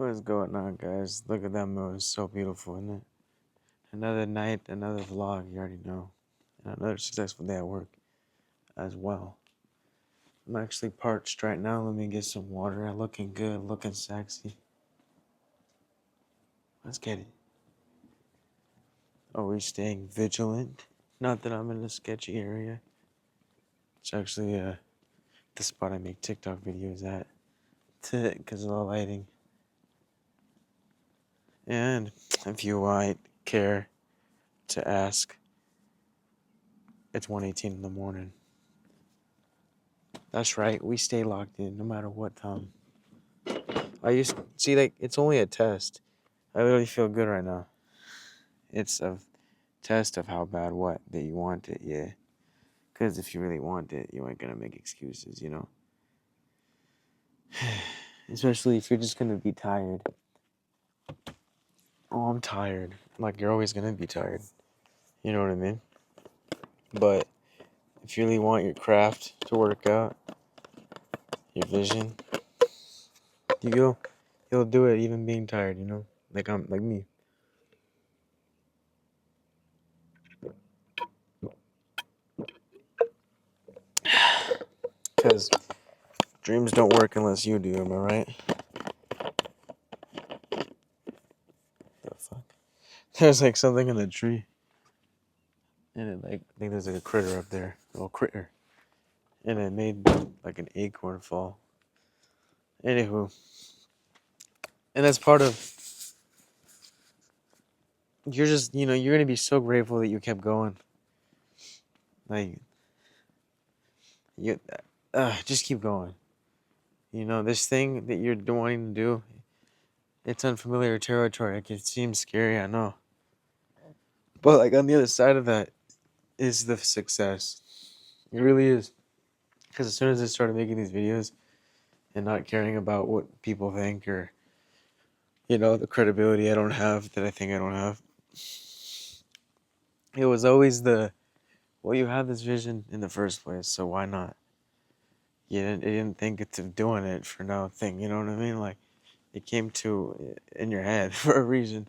What's going on, guys? Look at that moon. It's so beautiful, isn't it? Another night, another vlog, you already know. And another successful day at work as well. I'm actually parched right now. Let me get some water. Looking good, looking sexy. Let's get it. Always staying vigilant. Not that I'm in a sketchy area. It's actually the spot I make TikTok videos at. Because of the lighting. And if you might care to ask, it's 1:18 in the morning. That's right, we stay locked in no matter what time. I used see like it's only a test. I literally feel good right now. It's a test of how bad what that you want it, yeah. Because if you really want it, you ain't gonna make excuses, you know. Especially if you're just gonna be tired. Oh, I'm tired. Like you're always gonna be tired. You know what I mean? But if you really want your craft to work out, your vision, you'll do it even being tired, you know? Like I'm like me. Cause dreams don't work unless you do, am I right? The fuck? There's like something in the tree. And it like I think there's like a critter up there. A little critter. And it made like an acorn fall. Anywho. And that's part of you're just you're gonna be so grateful that you kept going. Like you just keep going. This thing that you're wanting to do, it's unfamiliar territory. Like, it seems scary, I know. But like on the other side of that is the success. It really is. Because as soon as I started making these videos and not caring about what people think or, the credibility I don't have that I think I don't have, it was always well, you had this vision in the first place, so why not? You didn't think of doing it for no thing, you know what I mean? Like, it came to in your head for a reason,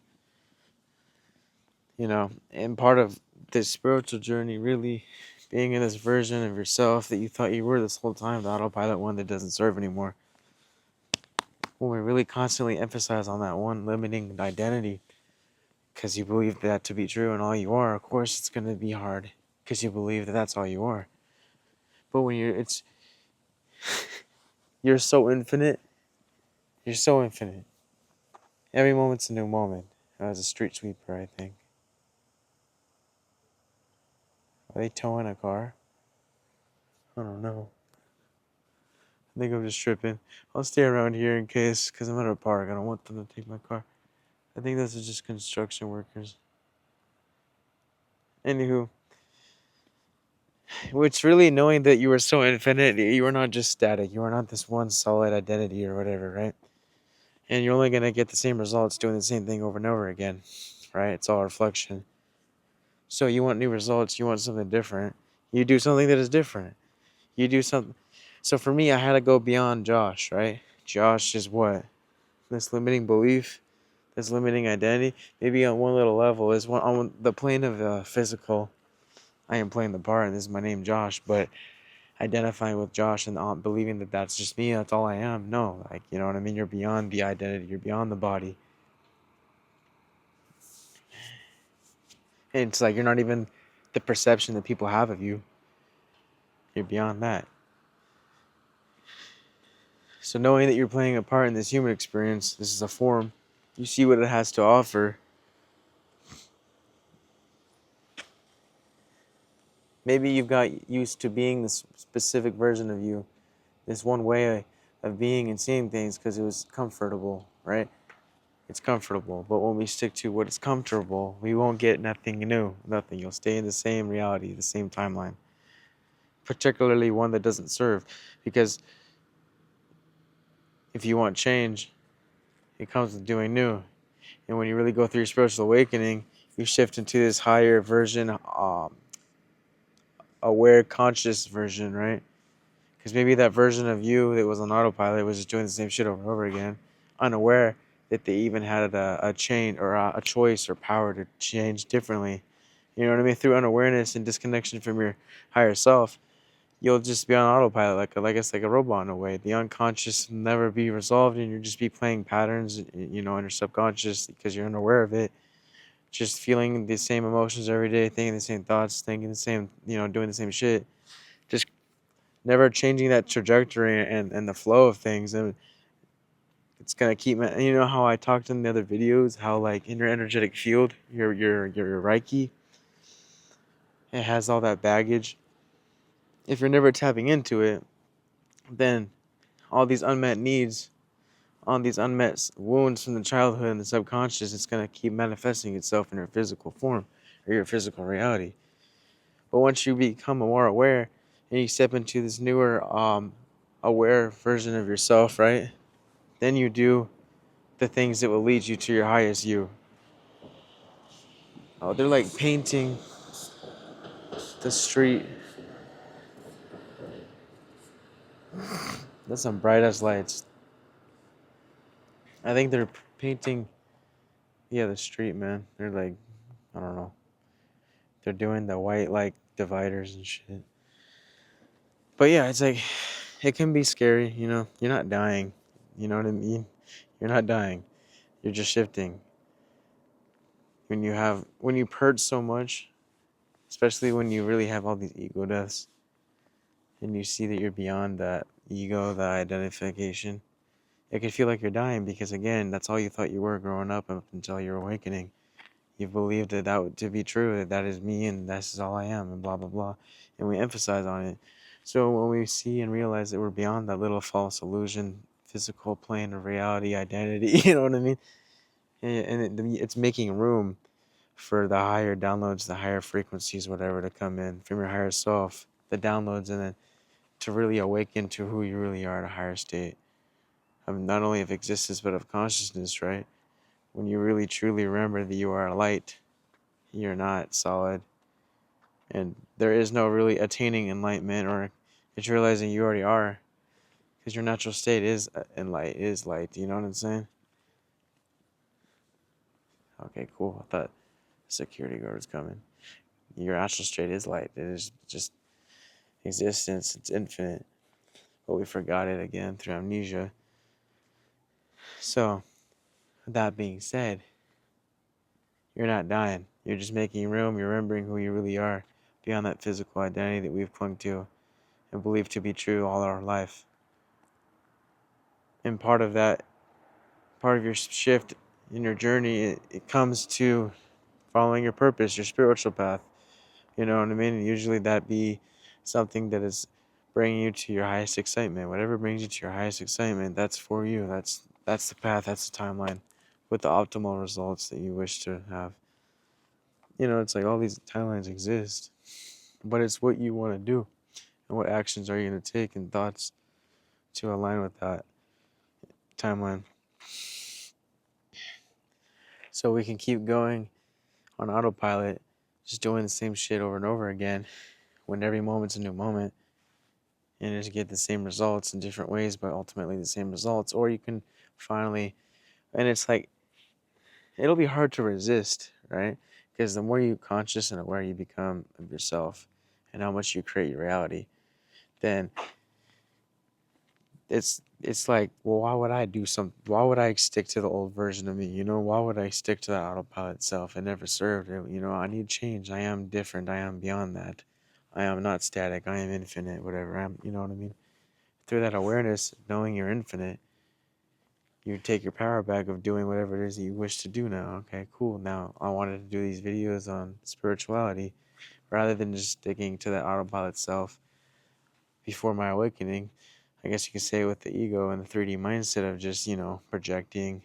and part of this spiritual journey really being in this version of yourself that you thought you were this whole time, the autopilot one that doesn't serve anymore. When we really constantly emphasize on that one limiting identity because you believe that to be true and all you are, of course it's going to be hard because you believe that that's all you are. But when you're so infinite, you're so infinite. Every moment's a new moment. As a street sweeper, I think. Are they towing a car? I don't know. I think I'm just tripping. I'll stay around here in case, because I'm at a park. I don't want them to take my car. I think this is just construction workers. Anywho, it's really knowing that you are so infinite. You are not just static. You are not this one solid identity or whatever, right? And you're only going to get the same results doing the same thing over and over again, right? It's all reflection. So you want new results. You want something different. You do something that is different. You do something. So for me, I had to go beyond Josh, right? Josh is what? This limiting belief, this limiting identity. Maybe on one little level is one on the plane of physical. I am playing the part, and this is my name, Josh. But identifying with Josh and not believing that that's just me, that's all I am. No, like, you know what I mean? You're beyond the identity. You're beyond the body. And it's like you're not even the perception that people have of you. You're beyond that. So knowing that you're playing a part in this human experience, this is a form, you see what it has to offer. Maybe you've got used to being this specific version of you, this one way of being and seeing things because it was comfortable, right? It's comfortable. But when we stick to what is comfortable, we won't get nothing new, nothing. You'll stay in the same reality, the same timeline, particularly one that doesn't serve. Because if you want change, it comes with doing new. And when you really go through your spiritual awakening, you shift into this higher version, aware, conscious version, right? Because maybe that version of you that was on autopilot was just doing the same shit over and over again, unaware that they even had a change or a choice or power to change differently. You know what I mean? Through unawareness and disconnection from your higher self, you'll just be on autopilot, like I guess like a robot in a way. The unconscious will never be resolved, and you'll just be playing patterns, you know, in your subconscious because you're unaware of it. Just feeling the same emotions every day, thinking the same thoughts, thinking the same, you know, doing the same shit. Just never changing that trajectory and the flow of things, and it's gonna keep. And you know how I talked in the other videos, how like in your energetic field, your Reiki, it has all that baggage. If you're never tapping into it, then all these unmet needs, all these unmet wounds from the childhood and the subconscious, it's gonna keep manifesting itself in your physical form or your physical reality. But once you become more aware and you step into this newer, aware version of yourself, right? Then you do the things that will lead you to your highest you. Oh, they're like painting the street. That's some bright ass lights. I think they're painting, yeah, the street, man. They're like, I don't know. They're doing the white like dividers and shit. But yeah, it's like it can be scary, you know. You're not dying. You know what I mean? You're not dying. You're just shifting. When you purge so much, especially when you really have all these ego deaths and you see that you're beyond that ego, the identification, it can feel like you're dying because again, that's all you thought you were growing up until your awakening. You believed to be true, that that is me and this is all I am and blah blah blah, and we emphasize on it. So when we see and realize that we're beyond that little false illusion, physical plane of reality, identity, you know what I mean, it's making room for the higher downloads, the higher frequencies, whatever, to come in from your higher self, the downloads, and then to really awaken to who you really are at a higher state of not only of existence but of consciousness, right? When you really truly remember that you are a light, you're not solid, and there is no really attaining enlightenment, or it's realizing you already are, because your natural state is is light. You know what I'm saying? Okay, cool. I thought the security guard was coming. Your natural state is light. It is just existence. It's infinite, but we forgot it again through amnesia. So, that being said, you're not dying. You're just making room. You're remembering who you really are beyond that physical identity that we've clung to and believed to be true all our life. And part of your shift in your journey, it comes to following your purpose, your spiritual path. You know what I mean? And usually that be something that is bringing you to your highest excitement. Whatever brings you to your highest excitement, that's for you. That's the path. That's the timeline, with the optimal results that you wish to have. You know, it's like all these timelines exist, but it's what you want to do and what actions are you going to take and thoughts to align with that timeline. So we can keep going on autopilot, just doing the same shit over and over again when every moment's a new moment, and just get the same results in different ways, but ultimately the same results. Or you can finally, and it's like, it'll be hard to resist, right? Because the more you conscious and aware you become of yourself and how much you create your reality, then it's like, well, why would I stick to the old version of me, you know? Why would I stick to that autopilot self? It never served it, you know. I need change. I am different. I am beyond that. I am not static. I am infinite, whatever. You know what I mean? Through that awareness, knowing you're infinite, you take your power back of doing whatever it is that you wish to do now. Okay, cool. Now I wanted to do these videos on spirituality rather than just sticking to that autopilot self before my awakening. I guess you could say with the ego and the 3D mindset of just, you know, projecting,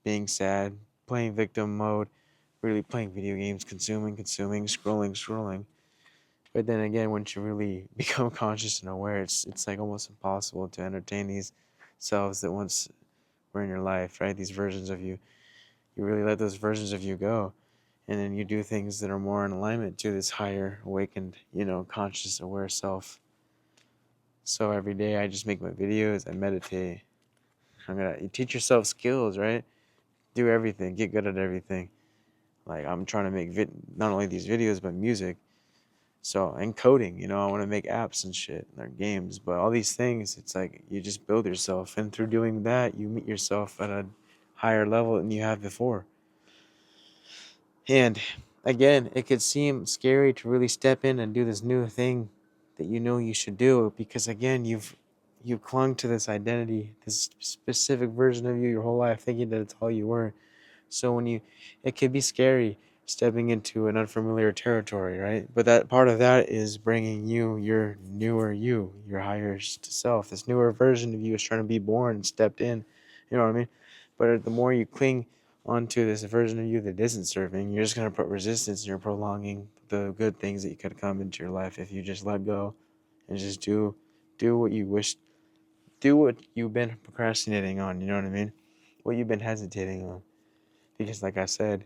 being sad, playing victim mode, really playing video games, consuming, scrolling. But then again, once you really become conscious and aware, it's like almost impossible to entertain these selves that once were in your life, right? These versions of you. You really let those versions of you go. And then you do things that are more in alignment to this higher awakened, you know, conscious aware self. So every day I just make my videos, I meditate. You teach yourself skills, right? do everything, get good at everything. Like I'm trying to make not only these videos but music. So and coding, I want to make apps and shit, or games. But all these things, it's like you just build yourself, and through doing that, you meet yourself at a higher level than you have before. And again, it could seem scary to really step in and do this new thing that you know you should do because again, you clung to this identity, this specific version of you your whole life, thinking that it's all you were. So it could be scary stepping into an unfamiliar territory, right? But that part of that is bringing you your newer you, your higher self. This newer version of you is trying to be born and stepped in. You know what I mean? But the more you cling onto this version of you that isn't serving, you're just gonna put resistance and you're prolonging the good things that you could come into your life if you just let go and just do what you wish, do what you've been procrastinating on. You know what I mean? What you've been hesitating on. Because, like I said,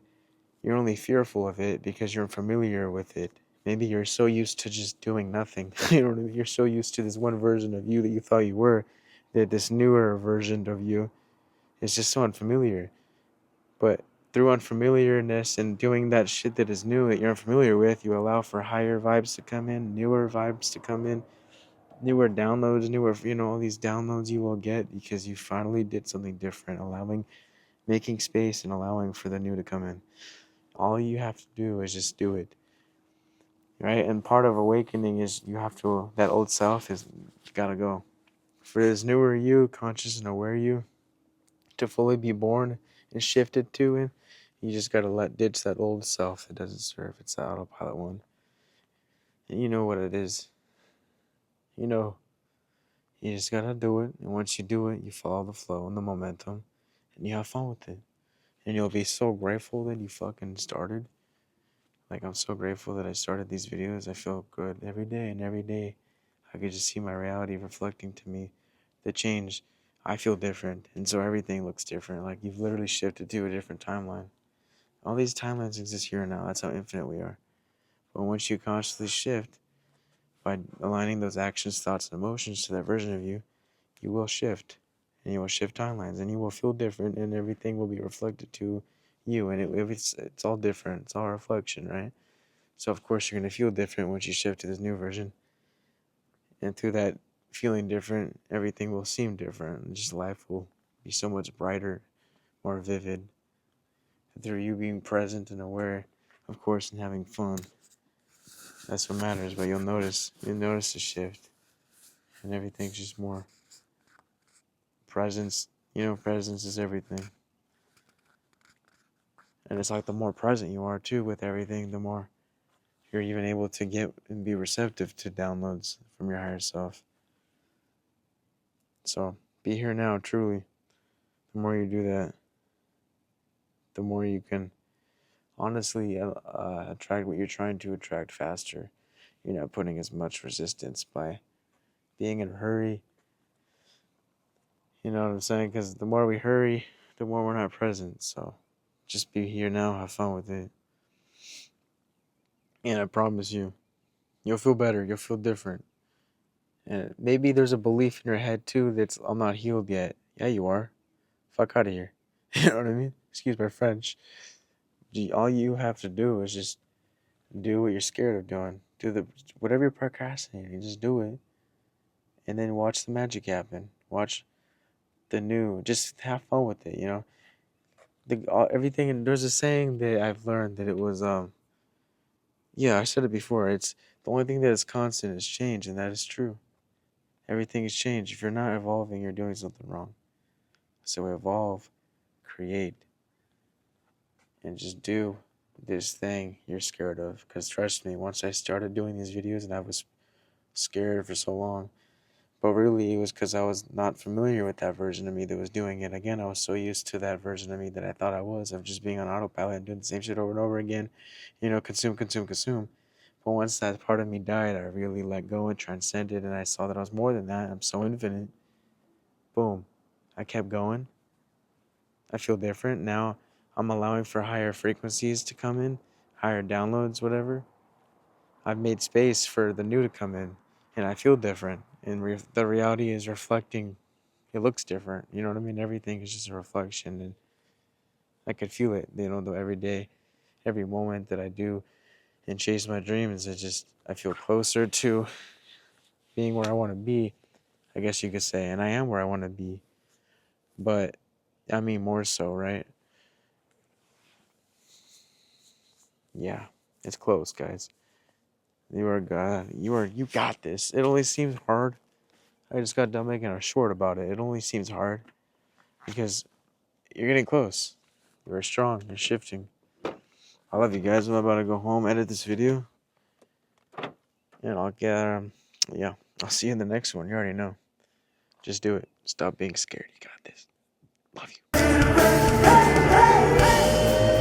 you're only fearful of it because you're familiar with it. Maybe you're so used to just doing nothing. You know what I mean? You're so used to this one version of you that you thought you were, that this newer version of you is just so unfamiliar. But through unfamiliarness and doing that shit that is new that you're unfamiliar with, you allow for higher vibes to come in, newer vibes to come in, newer downloads, all these downloads you will get because you finally did something different, making space and allowing for the new to come in. All you have to do is just do it, right? And part of awakening is that old self is gotta go. For this newer you, conscious and aware you, to fully be born and shifted to it, you just gotta ditch that old self that doesn't serve. It's the autopilot one. And you know what it is. You know, you just gotta do it. And once you do it, you follow the flow and the momentum and you have fun with it. And you'll be so grateful that you fucking started. Like, I'm so grateful that I started these videos. I feel good every day, and every day I could just see my reality reflecting to me the change. I feel different, and so everything looks different. Like, you've literally shifted to a different timeline. All these timelines exist here and now. That's how infinite we are. But once you consciously shift by aligning those actions, thoughts, and emotions to that version of you, you will shift. And you will shift timelines, and you will feel different, and everything will be reflected to you. And it's all different. It's all reflection, right? So of course you're gonna feel different once you shift to this new version. And through that feeling different, everything will seem different. And just life will be so much brighter, more vivid. Through you being present and aware, of course, and having fun. That's what matters. But you'll notice the shift, and everything's just more presence. Presence is everything. And it's like the more present you are too with everything, the more you're even able to get and be receptive to downloads from your higher self. So be here now, truly. The more you do that, the more you can honestly attract what you're trying to attract faster. You're not putting as much resistance by being in a hurry. You know what I'm saying? Because the more we hurry, the more we're not present. So just be here now, have fun with it. And I promise you, you'll feel better, you'll feel different. And maybe there's a belief in your head too that's I'm not healed yet. Yeah, you are. Fuck out of here. You know what I mean? Excuse my French. All you have to do is just do what you're scared of doing. Whatever you're procrastinating, just do it. And then watch the magic happen. Watch the new. Just have fun with it, everything, and there's a saying that I've learned that it was yeah, I said it before. It's the only thing that is constant is change, and that is true. Everything is change. If you're not evolving, you're doing something wrong. So evolve, create, and just do this thing you're scared of. Because trust me, once I started doing these videos and I was scared for so long, but really it was because I was not familiar with that version of me that was doing it. Again, I was so used to that version of me that I thought I was, of just being on autopilot and doing the same shit over and over again, consume, consume, consume. But once that part of me died, I really let go and transcended, and I saw that I was more than that. I'm so infinite. Boom. I kept going. I feel different. Now I'm allowing for higher frequencies to come in, higher downloads, whatever. I've made space for the new to come in, and I feel different. And the reality is reflecting. It looks different. You know what I mean? Everything is just a reflection. And I could feel it, though every day, every moment that I do and chase my dreams, I feel closer to being where I want to be, I guess you could say. And I am where I want to be. But I mean, more so, right? Yeah, it's close, guys. You got this. It only seems hard. I just got done making a short about it. It only seems hard because you're getting close. You're strong. You're shifting. I love you guys. I'm about to go home, edit this video, and I'll get, yeah, I'll see you in the next one. You already know. Just do it. Stop being scared. You got this. Love you.